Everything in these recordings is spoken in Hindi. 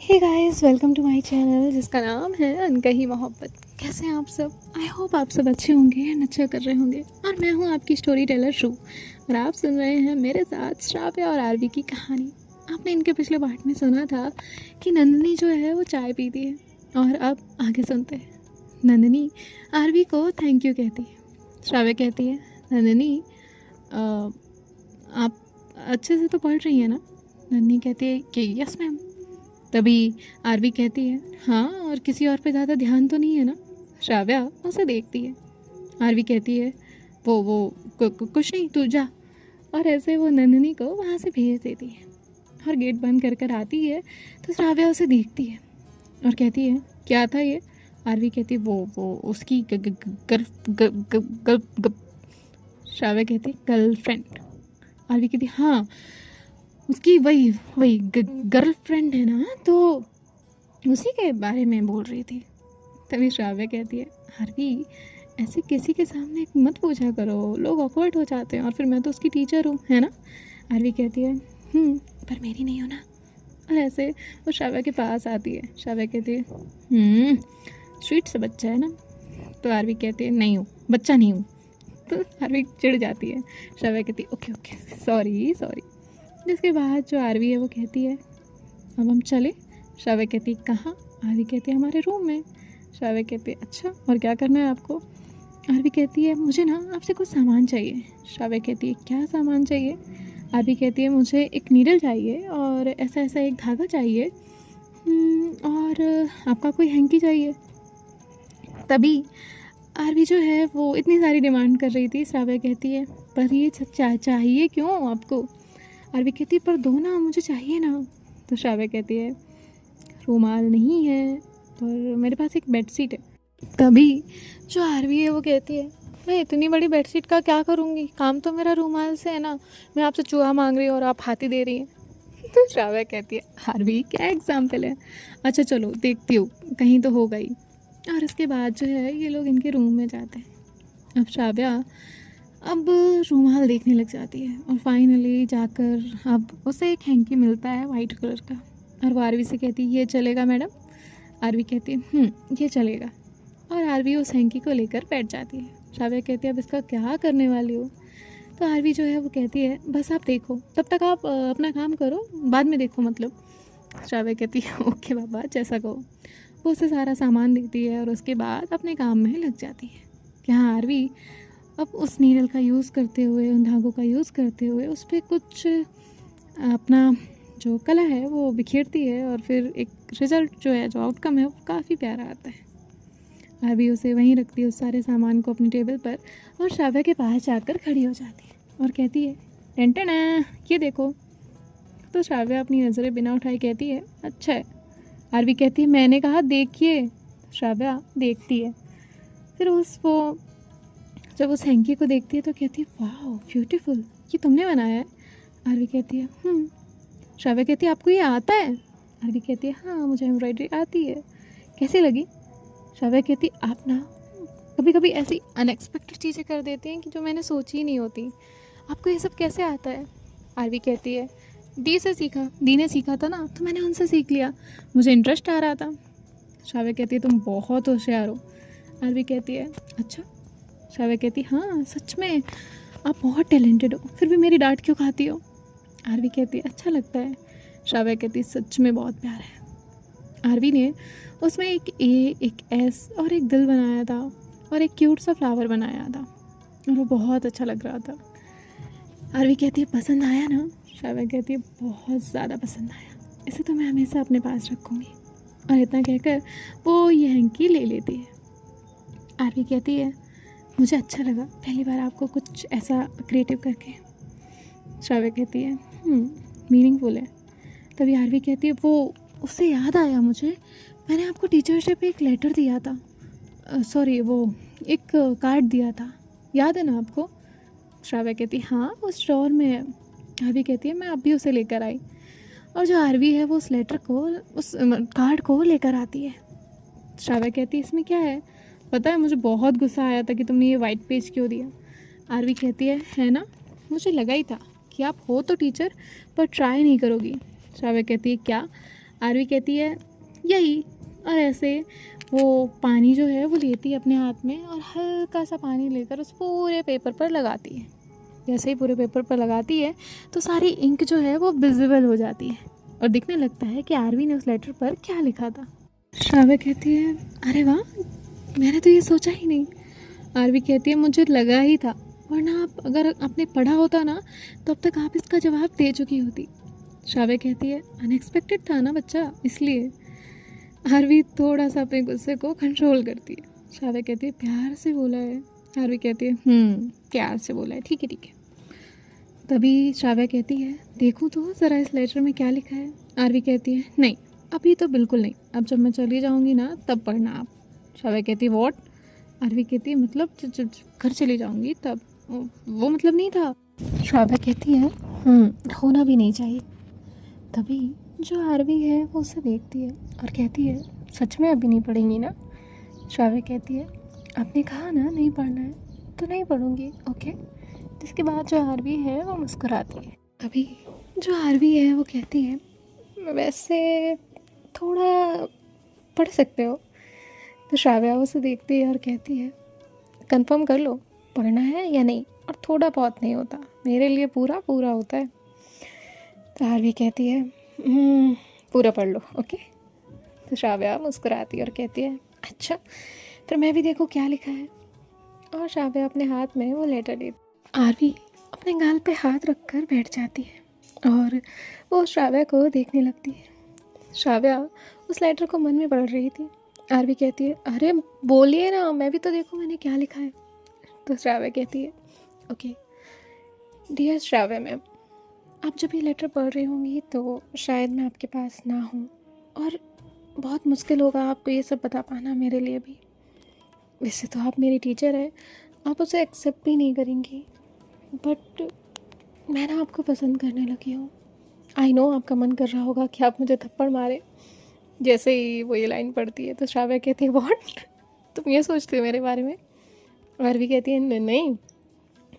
Hey guys, welcome to my channel जिसका नाम है अनकही मोहब्बत। कैसे हैं आप सब? आई होप आप सब अच्छे होंगे एंड अच्छा कर रहे होंगे। और मैं हूँ आपकी स्टोरी टेलर शू, और आप सुन रहे हैं मेरे साथ श्राव्या और आरवी की कहानी। आपने इनके पिछले पार्ट में सुना था कि नंदिनी जो है वो चाय पीती है, और अब आगे सुनते हैं। नंदिनी आरवी को थैंक यू कहती है। श्राव्या कहती है, नंदिनी आप अच्छे से तो पढ़ रही हैं ना? नंदिनी कहती है कि यस मैम। तभी आरवी कहती है, हाँ, और किसी और पे ज़्यादा ध्यान तो नहीं है ना? श्राव्या उसे देखती है। आरवी कहती है, कुछ नहीं, तू जा। और ऐसे वो नंदिनी को वहाँ से भेज देती है और गेट बंद कर कर आती है। तो श्राव्या उसे देखती है और कहती है, क्या था ये? आरवी कहती है, वो उसकी श्राव्या कहती है, गर्लफ्रेंड। आरवी कहती है, हाँ, उसकी वही गर्लफ्रेंड है ना, तो उसी के बारे में बोल रही थी। तभी श्राव्या कहती है, आरवी ऐसे किसी के सामने मत पूछा करो, लोग ऑकवर्ड हो जाते हैं, और फिर मैं तो उसकी टीचर हूँ, है ना? आरवी कहती है, पर मेरी नहीं हो ना। और ऐसे वो श्राव्या के पास आती है। श्राव्या कहती है, स्वीट सा बच्चा है ना? तो आरवी कहती है, नहीं हूँ, बच्चा नहीं हूँ। तो आरवी चिढ़ जाती है। श्राव्या कहती है, ओके सॉरी। जिसके बाद जो आरवी है वो कहती है, अब हम चले? श्राव्या कहती है, कहाँ? आरवी कहती है, हमारे रूम में। श्राव्या कहती है, अच्छा, और क्या करना है आपको? आरवी कहती है, मुझे ना आपसे कुछ सामान चाहिए। श्राव्या कहती है, क्या सामान चाहिए? आरवी कहती है, मुझे एक नीडल चाहिए, और ऐसा एक धागा चाहिए, और आपका कोई हैंकी चाहिए। तभी आरवी जो है वो इतनी सारी डिमांड कर रही थी। श्राव्या कहती है, पर ये चाहिए क्यों आपको? आरवी कहती है, पर दो ना, मुझे चाहिए ना। तो श्राव्या कहती है, रुमाल नहीं है, पर मेरे पास एक बेडशीट है। तभी जो आरवी है वो कहती है, मैं इतनी बड़ी बेडशीट का क्या करूँगी, काम तो मेरा रुमाल से है ना। मैं आपसे चूहा मांग रही हूँ और आप हाथी दे रही हैं। तो श्राव्या कहती है, आरवी क्या एग्जाम्पल है, अच्छा चलो देखती हूँ, कहीं तो होगा ही। और उसके बाद जो है ये लोग इनके रूम में जाते हैं। अब श्राव्या अब रुमाल देखने लग जाती है, और फाइनली जाकर अब उसे एक हैंकी मिलता है वाइट कलर का, और वो आरवी से कहती है, ये चलेगा मैडम? आरवी कहती है, ये चलेगा। और आरवी उस हैंकी को लेकर बैठ जाती है। श्राव्या कहती है, अब इसका क्या करने वाली हो? तो आरवी जो है वो कहती है, बस आप देखो, तब तक आप अपना काम करो, बाद में देखो मतलब। श्राव्या कहती है, ओके बाबा, जैसा कहो। वो उसे सारा सामान देती है और उसके बाद अपने काम में लग जाती है। यहाँ आरवी अब उस नीडल का यूज़ करते हुए, उन धागों का यूज़ करते हुए उस पर कुछ अपना जो कला है वो बिखेरती है, और फिर एक रिज़ल्ट जो है, जो आउटकम है, वो काफ़ी प्यारा आता है। आरवी उसे वहीं रखती है, उस सारे सामान को अपनी टेबल पर, और श्राव्या के पास जाकर खड़ी हो जाती है और कहती है, टेंटन ये देखो। तो श्राव्या अपनी नज़रें बिना उठाए कहती है, अच्छा है। आरवी कहती है, मैंने कहा देखिए। श्राव्या देखती है, फिर जब उस हैंकी को देखती है तो कहती है, वाह ब्यूटीफुल, ये तुमने बनाया है? आरवी कहती है, श्राव्या कहती है, आपको ये आता है? आरवी कहती है, हाँ, मुझे एम्ब्रॉयडरी आती है। कैसी लगी? श्राव्या कहती है, आप ना कभी कभी ऐसी अनएक्सपेक्टेड चीज़ें कर देते हैं कि जो मैंने सोची ही नहीं होती। आपको ये सब कैसे आता है? आरवी कहती है, दी ने सीखा था ना, तो मैंने उनसे सीख लिया, मुझे इंटरेस्ट आ रहा था। श्राव्या कहती है, तुम बहुत होशियार हो। आरवी कहती है, अच्छा? श्राव्या कहती है, हाँ सच में, आप बहुत टैलेंटेड हो, फिर भी मेरी डांट क्यों खाती हो? आरवी कहती है, अच्छा लगता है। श्राव्या कहती है, सच में बहुत प्यार है। आरवी ने उसमें एक ए, एक एस और एक दिल बनाया था, और एक क्यूट सा फ्लावर बनाया था, और वो बहुत अच्छा लग रहा था। आरवी कहती है, पसंद आया ना? श्राव्या कहती है, बहुत ज़्यादा पसंद आया, इसे तो मैं हमेशा अपने पास रखूँगी। और इतना कहकर वो ये हैंकी ले लेती है। आरवी कहती है, मुझे अच्छा लगा पहली बार आपको कुछ ऐसा क्रिएटिव करके। श्राव्या कहती है, मीनिंगफुल है। तभी आरवी कहती है, वो उससे याद आया मुझे, मैंने आपको टीचर्स डे पे एक लेटर दिया था, सॉरी, वो एक कार्ड दिया था, याद है ना आपको? श्राव्या कहती है, हाँ, उस ड्रॉर में है। आरवी कहती है, मैं अभी उसे लेकर आई। और जो आरवी है वो उस लेटर को, उस कार्ड को लेकर आती है। श्राव्या कहती है, इसमें क्या है? पता है, मुझे बहुत गुस्सा आया था कि तुमने ये वाइट पेज क्यों दिया। आरवी कहती है ना, मुझे लगा ही था कि आप हो तो टीचर, पर ट्राई नहीं करोगी। श्राव्या कहती है, क्या? आरवी कहती है यही। और ऐसे वो पानी जो है वो लेती है अपने हाथ में और हल्का सा पानी लेकर उस पूरे पेपर पर लगाती है। जैसे ही पूरे पेपर पर लगाती है तो सारी इंक जो है वो विजिबल हो जाती है और दिखने लगता है कि आरवी ने उस लेटर पर क्या लिखा था। श्राव्य कहती है अरे वाह, मैंने तो ये सोचा ही नहीं। आरवी कहती है मुझे लगा ही था, वरना आप अगर आपने पढ़ा होता ना तो अब तक आप इसका जवाब दे चुकी होती। श्राव्य कहती है अनएक्सपेक्टेड था ना बच्चा, इसलिए। आरवी थोड़ा सा अपने गुस्से को कंट्रोल करती है। श्राव्य कहती है प्यार से बोला है। आरवी कहती है प्यार से बोला है, ठीक है ठीक है। तभी श्राव्य कहती है देखूँ तो ज़रा इस लेटर में क्या लिखा है। आरवी कहती है नहीं, अभी तो बिल्कुल नहीं, अब जब मैं चली जाऊँगी ना तब पढ़ना आप। श्राव्य कहती है वॉट। आरवी कहती है मतलब जब घर चली जाऊँगी तब। वो मतलब नहीं था। श्राव्य कहती है होना भी नहीं चाहिए। तभी जो आरवी है वो उसे देखती है और कहती है सच में अभी नहीं पढ़ेंगी ना। श्राव्य कहती है आपने कहा ना नहीं पढ़ना है तो नहीं पढ़ूंगी, ओके। जिसके बाद जो आरवी है वो मुस्कुराती है। तभी जो आरवी है वो कहती है वैसे थोड़ा पढ़ सकते हो। तो श्राव्या उसे देखती है और कहती है कंफर्म कर लो पढ़ना है या नहीं, और थोड़ा बहुत नहीं होता, मेरे लिए पूरा पूरा होता है। तो आरवी कहती है पूरा पढ़ लो, ओके। तो श्राव्या मुस्कुराती है और कहती है अच्छा, फिर मैं भी देखूँ क्या लिखा है। और श्राव्या अपने हाथ में वो लेटर लेती। आरवी अपने गाल पे हाथ रखकर बैठ जाती है और वो श्राव्या को देखने लगती है। श्राव्या उस लेटर को मन में पढ़ रही थी। आरवी कहती है अरे बोलिए ना, मैं भी तो देखूँ मैंने क्या लिखा है। तो श्राव्या कहती है ओके डियर श्राव्या मैम, आप जब ये लेटर पढ़ रही होंगी तो शायद मैं आपके पास ना हूँ और बहुत मुश्किल होगा आपको ये सब बता पाना मेरे लिए भी। वैसे तो आप मेरी टीचर है, आप उसे एक्सेप्ट भी नहीं करेंगी, बट मैं ना आपको पसंद करने लगी हूँ। आई नो आपका मन कर रहा होगा कि आप मुझे थप्पड़ मारे। जैसे ही वो ये लाइन पढ़ती है तो श्राव्या कहती है व्हाट, तुम ये सोचते हो मेरे बारे में। आरवी कहती है नहीं,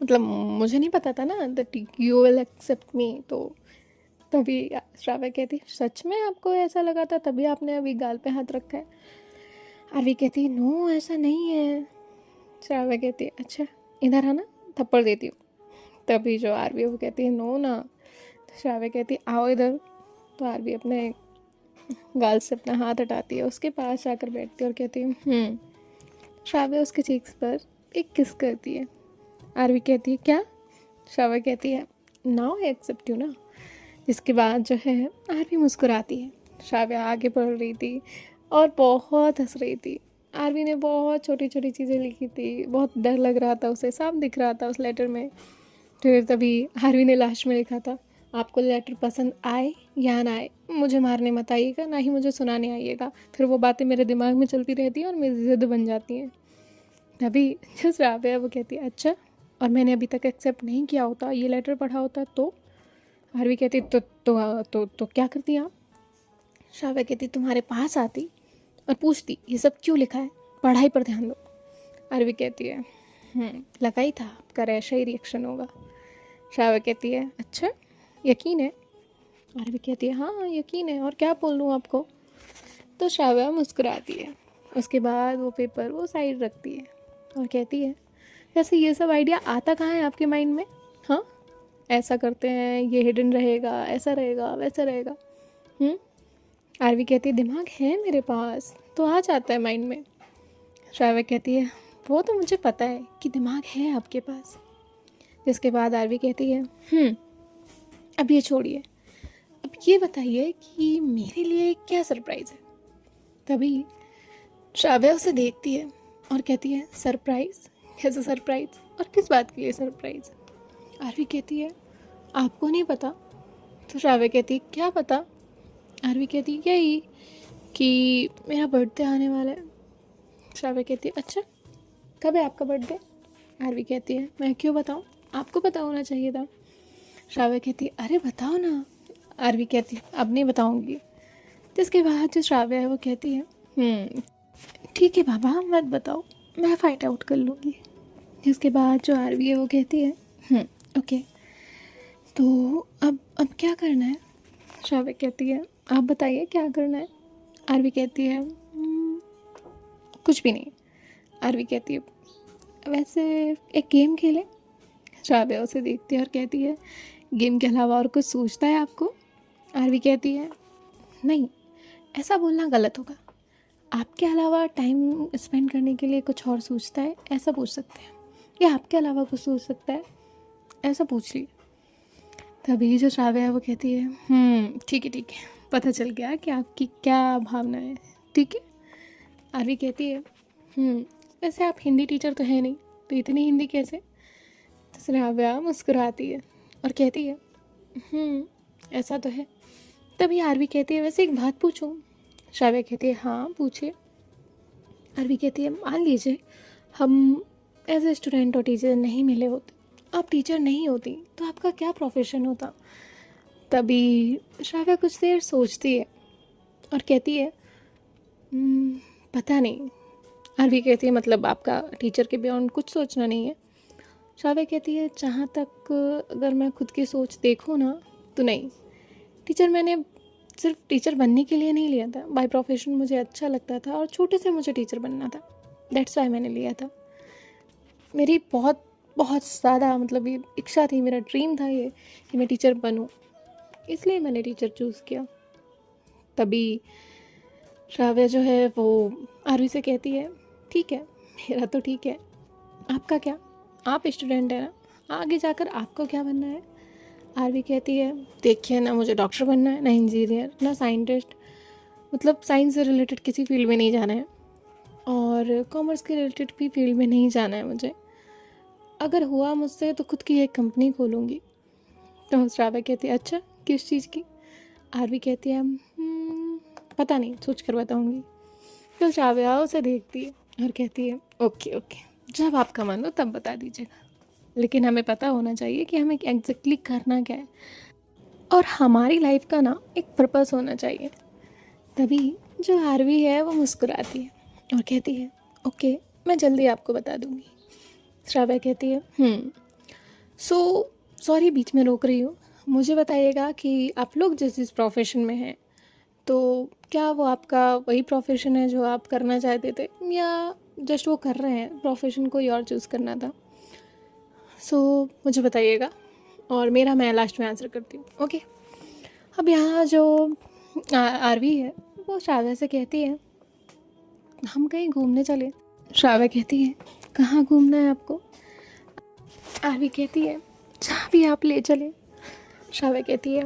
मतलब मुझे नहीं पता था ना दैट यू विल एक्सेप्ट मी। तो तभी श्राव्या कहती है सच में आपको ऐसा लगा था तभी आपने अभी गाल पे हाथ रखा है। आरवी कहती है नो ऐसा नहीं है। श्राव्या कहती है अच्छा इधर आना, थप्पड़ देती हूँ। तभी जो आरवी वो कहती है नो ना। तो श्राव्या कहती है आओ इधर। तो आरवी अपने गाल से अपना हाथ हटाती है, उसके पास जाकर बैठती है और कहती है श्राव्या उसके चीक्स पर एक किस करती है। आरवी कहती है क्या। श्राव्या कहती है नाउ आई एक्सेप्ट यू ना। इसके बाद जो है आरवी मुस्कुराती है। श्राव्या आगे बढ़ रही थी और बहुत हंस रही थी। आरवी ने बहुत छोटी छोटी चीज़ें लिखी थी, बहुत डर लग रहा था उसे, साफ दिख रहा था उस लेटर में। फिर तभी आरवी ने लास्ट में लिखा था आपको लेटर पसंद आए या ना आए मुझे मारने मत आइएगा, ना ही मुझे सुनाने आइएगा। फिर वो बातें मेरे दिमाग में चलती रहती हैं और मेरी ज़िद बन जाती हैं। तभी जो श्राव्या है वो कहती है अच्छा, और मैंने अभी तक एक्सेप्ट नहीं किया होता, ये लेटर पढ़ा होता तो। आरवी कहती तो क्या करती आप। श्राव्या कहती तुम्हारे पास आती और पूछती ये सब क्यों लिखा है, पढ़ाई पर ध्यान दो। आरवी कहती है लगा ही था आपका ऐसा ही रिएक्शन होगा। श्राव्या कहती है अच्छा यकीन है। आरवी कहती है हाँ यकीन है, और क्या बोल दूँ आपको। तो श्राव्या मुस्कुराती है। उसके बाद वो पेपर वो साइड रखती है और कहती है वैसे ये सब आइडिया आता कहाँ है आपके माइंड में। हाँ ऐसा करते हैं, ये हिडन रहेगा, ऐसा रहेगा, वैसा रहेगा। आरवी कहती है दिमाग है मेरे पास तो आ जाता है माइंड में। श्राव्या कहती है वो तो मुझे पता है कि दिमाग है आपके पास। जिसके बाद आरवी कहती है अब ये छोड़िए, अब ये बताइए कि मेरे लिए क्या सरप्राइज़ है। तभी श्राव्या उसे देखती है और कहती है सरप्राइज़, कैसा सरप्राइज़ और किस बात के लिए सरप्राइज़। आरवी कहती है आपको नहीं पता। तो श्राव्या कहती है क्या पता। आरवी कहती है यही कि मेरा बर्थडे आने वाला है। श्राव्या कहती है अच्छा कब है आपका बर्थडे। आरवी कहती है मैं क्यों बताऊँ, आपको पता होना चाहिए था। श्राव्या कहती है अरे बताओ ना। आरवी कहती है अब नहीं बताऊँगी। जिसके बाद जो श्राव्या है वो कहती है ठीक है बाबा मत बताओ, मैं फाइंड आउट कर लूँगी। जिसके बाद जो आरवी है वो कहती है ओके तो अब क्या करना है। श्राव्या कहती है आप बताइए क्या करना है?" आरवी कहती है, कुछ भी नहीं।" आरवी कहती है, "वैसे एक गेम खेलें?" श्राव्या उसे देखती है और कहती है, "गेम के अलावा और कुछ सोचता है आपको?" आरवी कहती है, "नहीं, ऐसा बोलना गलत होगा। आपके अलावा टाइम स्पेंड करने के लिए कुछ और सोचता है, ऐसा पूछ सकते हैं, या आपके अलावा कुछ सोच सकता है, ऐसा पूछ लिए।" तभी जो श्राव्या है वो कहती है, ठीक है, पता चल गया कि आपकी क्या भावना है, ठीक है।" आरवी कहती है, वैसे आप हिंदी टीचर तो है नहीं, तो इतनी हिंदी कैसे?" तो श्राव्या मुस्कुराती है और कहती है, ऐसा तो है। तभी आरवी कहती है, वैसे एक बात पूछूं?" श्राव्या कहती है, हाँ पूछिए। आरवी कहती है, मान लीजिए हम एज ए स्टूडेंट और टीचर नहीं मिले होते, आप टीचर नहीं होती, तो आपका क्या प्रोफेशन होता?" तभी श्राव्या कुछ देर सोचती है और कहती है, पता नहीं।" आरवी कहती है, मतलब आपका टीचर के बियॉन्ड कुछ सोचना नहीं है?" श्राव्या कहती है, जहाँ तक अगर मैं खुद की सोच देखूँ ना, तो नहीं। टीचर मैंने सिर्फ टीचर बनने के लिए नहीं लिया था, बाय प्रोफेशन मुझे अच्छा लगता था और छोटे से मुझे टीचर बनना था, दैट्स वाई मैंने लिया था। मेरी बहुत बहुत ज़्यादा मतलब ये इच्छा थी, मेरा ड्रीम था ये कि मैं टीचर बनूं, इसलिए मैंने टीचर चूज़ किया। तभी श्राव्या जो है वो आरवी से कहती है, ठीक है, मेरा तो ठीक है, आपका क्या? आप स्टूडेंट है ना, आगे जाकर आपको क्या बनना है? आरवी कहती है, देखिए ना, मुझे डॉक्टर बनना है, ना इंजीनियर, ना साइंटिस्ट, मतलब साइंस से रिलेटेड किसी फील्ड में नहीं जाना है, और कॉमर्स के रिलेटेड भी फील्ड में नहीं जाना है मुझे। अगर हुआ मुझसे तो खुद की एक कंपनी खोलूँगी। तो श्राव्या कहती है, अच्छा, किस चीज़ की?" आरवी कहती है, पता नहीं, सोच कर बताऊँगी।" तो श्राव्या उसे देखती है और कहती है, ओके ओके, जब आपका मन हो तब बता दीजिएगा, लेकिन हमें पता होना चाहिए कि हमें एग्जैक्टली करना क्या है, और हमारी लाइफ का ना एक पर्पस होना चाहिए। तभी जो आरवी है वो मुस्कुराती है और कहती है, ओके, मैं जल्दी आपको बता दूँगी। श्राव्या कहती है, सो सॉरी बीच में रोक रही हूँ, मुझे बताइएगा कि आप लोग जिस प्रोफेशन में हैं, तो क्या वो आपका वही प्रोफेशन है जो आप करना चाहते थे, या जस्ट वो कर रहे हैं, प्रोफेशन कोई और चूज़ करना था? सो मुझे बताइएगा, और मेरा मैं लास्ट में आंसर करती हूँ, ओके। अब यहाँ जो आरवी है वो श्राव्या से कहती है, हम कहीं घूमने चले। श्राव्या कहती है, कहाँ घूमना है आपको? आरवी कहती है, जहाँ भी आप ले चले। श्राव्या कहती है,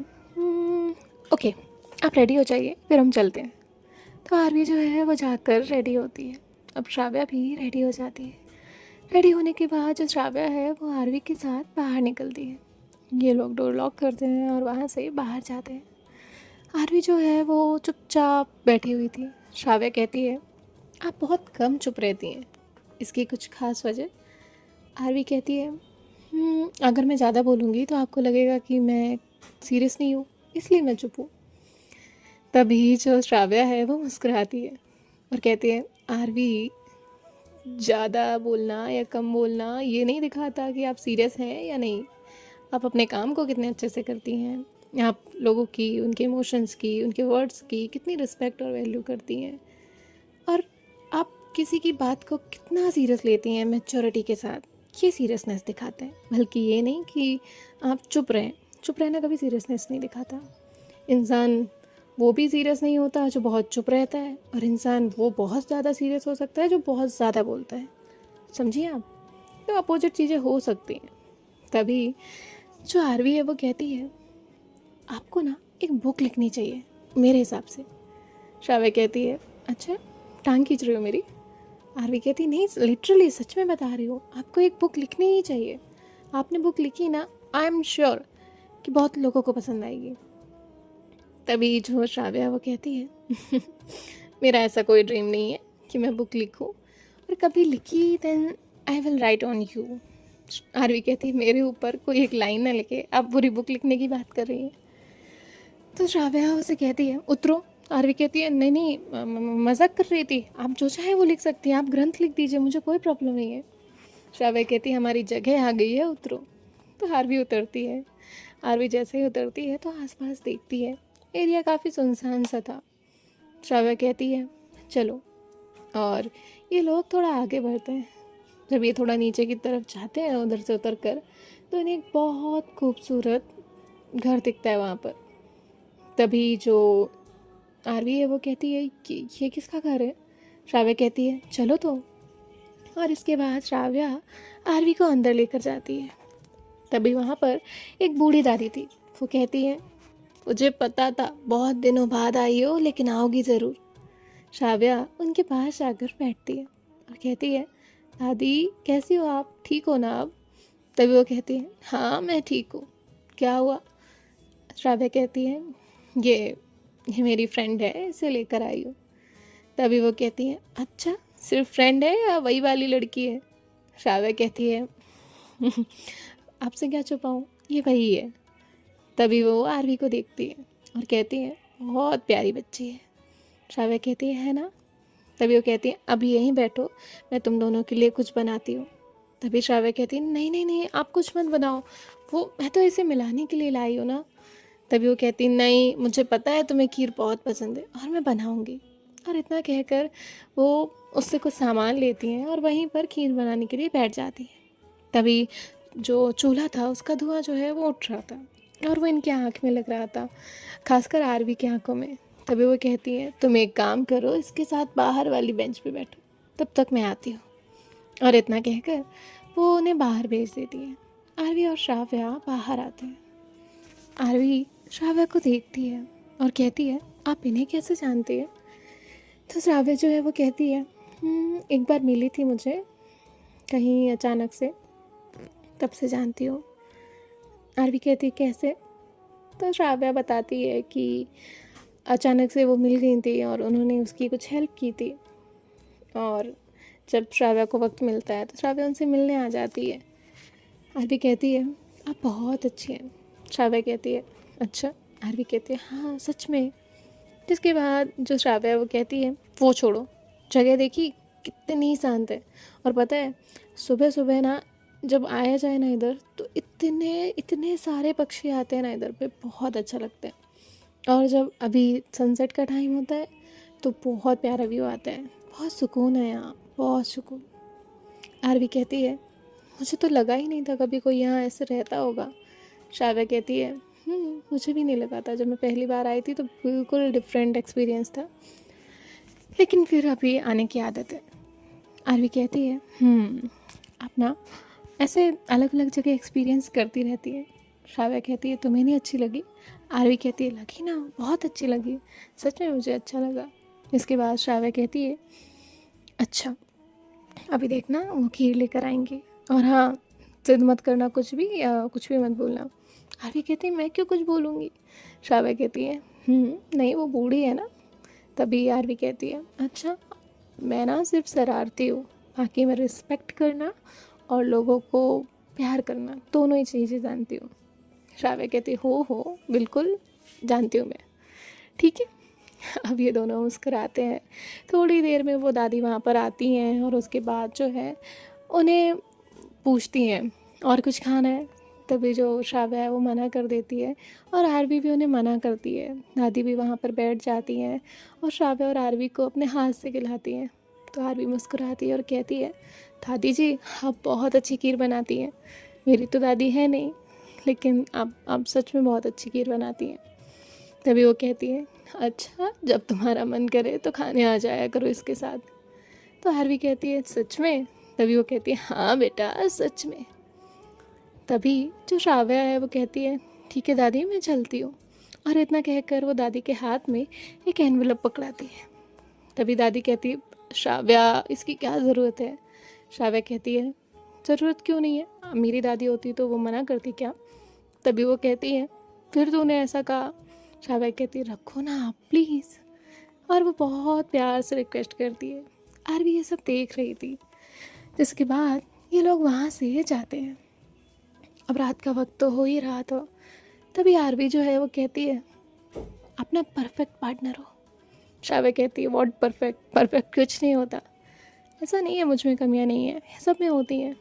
ओके, आप रेडी हो जाइए, फिर हम चलते हैं। तो आरवी जो है वो जाकर रेडी होती है। अब श्राव्या भी रेडी हो जाती है। रेडी होने के बाद जो श्राव्या है वो आरवी के साथ बाहर निकलती है। ये लोग डोर लॉक करते हैं और वहाँ से बाहर जाते हैं। आरवी जो है वो चुपचाप बैठी हुई थी। श्राव्या कहती है, आप बहुत कम चुप रहती हैं, इसकी कुछ खास वजह? आरवी कहती है, अगर मैं ज़्यादा बोलूँगी तो आपको लगेगा कि मैं सीरियस नहीं हूँ, इसलिए मैं चुप हूँ। तभी जो श्राव्या है वो मुस्कुराती है और कहती है, आरवी, ज़्यादा बोलना या कम बोलना ये नहीं दिखाता कि आप सीरियस हैं या नहीं। आप अपने काम को कितने अच्छे से करती हैं, आप लोगों की, उनके इमोशंस की, उनके वर्ड्स की कितनी रिस्पेक्ट और वैल्यू करती हैं, और आप किसी की बात को कितना सीरियस लेती हैं मैच्योरिटी के साथ, ये सीरियसनेस दिखाता है। बल्कि ये नहीं कि आप चुप रहें, चुप रहना कभी सीरियसनेस नहीं दिखाता। इंसान वो भी सीरियस नहीं होता जो बहुत चुप रहता है, और इंसान वो बहुत ज़्यादा सीरियस हो सकता है जो बहुत ज़्यादा बोलता है। समझिए आप, तो अपोजिट चीज़ें हो सकती हैं। तभी जो आरवी है वो कहती है, आपको ना एक बुक लिखनी चाहिए मेरे हिसाब से। श्राव्या कहती है, अच्छा, टांग खींच रही हो मेरी? आरवी कहती है, नहीं, लिटरली सच में बता रही हूँ, आपको एक बुक लिखनी ही चाहिए। आपने बुक लिखी ना, आई एम श्योर कि बहुत लोगों को पसंद आएगी। तभी जो श्राव्या वो कहती है, मेरा ऐसा कोई ड्रीम नहीं है कि मैं बुक लिखूं, और कभी लिखी then I will write on you. Aarvi कहती है, मेरे ऊपर कोई एक लाइन ना लिखे, आप पूरी बुक लिखने की बात कर रही हैं। तो श्राव्या उसे कहती है, उतरो। आरवी कहती है, नहीं नहीं, मजाक कर रही थी, आप जो चाहे वो लिख सकती हैं, आप ग्रंथ लिख दीजिए, मुझे कोई प्रॉब्लम नहीं है। श्राव्या कहती है, हमारी जगह आ गई है, उतरो। तो आरवी उतरती है। आरवी जैसे ही उतरती है तो आसपास देखती है एरिया काफ़ी सुनसान सा था। श्राव्या कहती है चलो, और ये लोग थोड़ा आगे बढ़ते हैं। जब ये थोड़ा नीचे की तरफ जाते हैं उधर से उतर कर, तो इन्हें एक बहुत खूबसूरत घर दिखता है वहाँ पर। तभी जो आरवी है वो कहती है कि ये किसका घर है। श्राव्या कहती है चलो तो, और इसके बाद श्राव्या आरवी को अंदर लेकर जाती है। तभी वहाँ पर एक बूढ़ी दादी थी। वो कहती है मुझे पता था बहुत दिनों बाद आई हो, लेकिन आओगी ज़रूर। श्राव्या उनके पास जाकर बैठती है और कहती है दादी कैसी हो आप, ठीक हो ना आप। तभी वो कहती है हाँ मैं ठीक हूँ, क्या हुआ। श्राव्या कहती है ये मेरी फ्रेंड है, इसे लेकर आई हूँ। तभी वो कहती है अच्छा, सिर्फ फ्रेंड है या वही वाली लड़की है। श्राव्या कहती है आपसे क्या छुपाऊँ, ये वही है। तभी वो आरवी को देखती है और कहती है बहुत प्यारी बच्ची है। श्राव्या कहती है ना। तभी वो कहती है अभी यहीं बैठो, मैं तुम दोनों के लिए कुछ बनाती हूँ। तभी श्राव्या कहती है नहीं नहीं नहीं, आप कुछ मत बनाओ, वो मैं तो इसे मिलाने के लिए लाई हूँ ना। तभी वो कहती नहीं, मुझे पता है तुम्हें खीर बहुत पसंद है और मैं बनाऊँगी। और इतना कहकर वो उससे कुछ सामान लेती हैं और वहीं पर खीर बनाने के लिए बैठ जाती है। तभी जो चूल्हा था उसका धुआं जो है वो उठ रहा था और वो इनकी आँख में लग रहा था, खासकर आरवी की आंखों में। तभी वो कहती है तुम एक काम करो, इसके साथ बाहर वाली बेंच पे बैठो, तब तक मैं आती हूँ। और इतना कहकर वो उन्हें बाहर भेज देती है। आरवी और श्राव्या बाहर आते हैं। आरवी श्राव्या को देखती है और कहती है आप इन्हें कैसे जानती है। तो श्राव्या जो है वो कहती है एक बार मिली थी मुझे कहीं अचानक से, तब से जानती हूँ। आरवी कहती है कैसे। तो श्राव्या बताती है कि अचानक से वो मिल गई थी और उन्होंने उसकी कुछ हेल्प की थी, और जब श्राव्या को वक्त मिलता है तो श्राव्या उनसे मिलने आ जाती है। आरवी कहती है आप बहुत अच्छी हैं। श्राव्या कहती है अच्छा। आरवी कहती है हाँ सच में। जिसके बाद जो श्राव्या वो कहती है वो छोड़ो, जगह देखी कितनी शांत है, और पता है सुबह सुबह ना जब आया जाए ना इधर तो इतने इतने सारे पक्षी आते हैं ना इधर पे, बहुत अच्छा लगता है। और जब अभी सनसेट का टाइम होता है तो बहुत प्यारा व्यू आता है, बहुत सुकून है यहाँ, बहुत सुकून। आरवी कहती है मुझे तो लगा ही नहीं था कभी कोई यहाँ ऐसे रहता होगा। श्राव्या कहती है मुझे भी नहीं लगा था, जब मैं पहली बार आई थी तो बिल्कुल डिफरेंट एक्सपीरियंस था, लेकिन फिर अभी आने की आदत है। आरवी कहती है आप ना ऐसे अलग अलग जगह एक्सपीरियंस करती रहती है। श्राव्या कहती है तुम्हें नहीं अच्छी लगी। आरवी कहती है लगी ना, बहुत अच्छी लगी, सच में मुझे अच्छा लगा। इसके बाद श्राव्या कहती है अच्छा अभी देखना वो खीर लेकर आएंगे, और हाँ जिद मत करना कुछ भी, या कुछ भी मत बोलना। आरवी कहती है मैं क्यों कुछ बोलूँगी। श्राव्या कहती है नहीं वो बूढ़ी है ना। तभी आरवी कहती है अच्छा मैं ना सिर्फ शरारती हूँ, बाकी मैं रिस्पेक्ट करना और लोगों को प्यार करना दोनों ही चीज़ें जानती हूँ। श्राव्या कहती हो बिल्कुल जानती हूँ मैं, ठीक है। अब ये दोनों मुस्कुराते हैं। थोड़ी देर में वो दादी वहाँ पर आती हैं और उसके बाद जो है उन्हें पूछती हैं और कुछ खाना है। तभी जो श्राव्या है वो मना कर देती है और आरवी भी उन्हें मना करती है। दादी भी वहाँ पर बैठ जाती हैं और श्राव्या और आरवी को अपने हाथ से खिलाती हैं। तो आरवी मुस्कुराती है और कहती है दादी जी आप बहुत अच्छी खीर बनाती हैं, मेरी तो दादी है नहीं, लेकिन आप सच में बहुत अच्छी खीर बनाती हैं। तभी वो कहती है अच्छा जब तुम्हारा मन करे तो खाने आ जाया करो इसके साथ। तो आरवी कहती है सच में। तभी वो कहती है हाँ बेटा सच में। तभी जो श्राव्या है वो कहती है ठीक है दादी मैं चलती हूँ, और इतना कहकर वो दादी के हाथ में एक एनवेलप पकड़ाती है। तभी दादी कहती है श्राव्या इसकी क्या ज़रूरत है। श्राव्या कहती है ज़रूरत क्यों नहीं है, मेरी दादी होती तो वो मना करती क्या। तभी वो कहती है फिर तूने ऐसा कहा। श्राव्या कहती है रखो ना आप प्लीज़, और वो बहुत प्यार से रिक्वेस्ट करती है। आरवी ये सब देख रही थी। जिसके बाद ये लोग वहाँ से जाते हैं। अब रात का वक्त तो हो ही रहा था। तभी आरवी जो है वो कहती है अपना परफेक्ट पार्टनर हो। श्राव्या कहती है व्हाट परफेक्ट, परफेक्ट कुछ नहीं होता, ऐसा नहीं है मुझ में कमियाँ नहीं है, सब में होती हैं।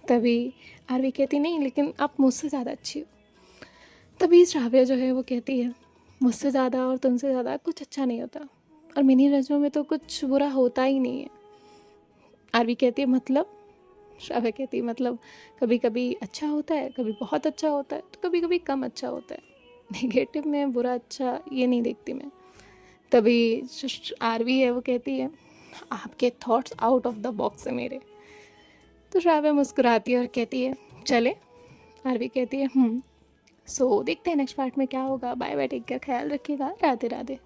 तभी आरवी कहती नहीं लेकिन आप मुझसे ज़्यादा अच्छी हो। तभी श्राव्या जो है वो कहती है मुझसे ज़्यादा और तुमसे ज़्यादा कुछ अच्छा नहीं होता, और मिनी रजों में तो कुछ बुरा होता ही नहीं है। आरवी कहती है मतलब, श्राव्या कहती है मतलब कभी कभी अच्छा होता है, कभी बहुत अच्छा होता है, तो कभी कभी कम अच्छा होता है। नेगेटिव में बुरा अच्छा ये नहीं देखती मैं। तभी आरवी है वो कहती है आपके thoughts out of the box है मेरे। तो श्राव्या मुस्कुराती है और कहती है चले। आरवी कहती है सो देखते हैं नेक्स्ट पार्ट में क्या होगा। बाय बाय, टेक केयर, ख्याल रखिएगा, राधे राधे।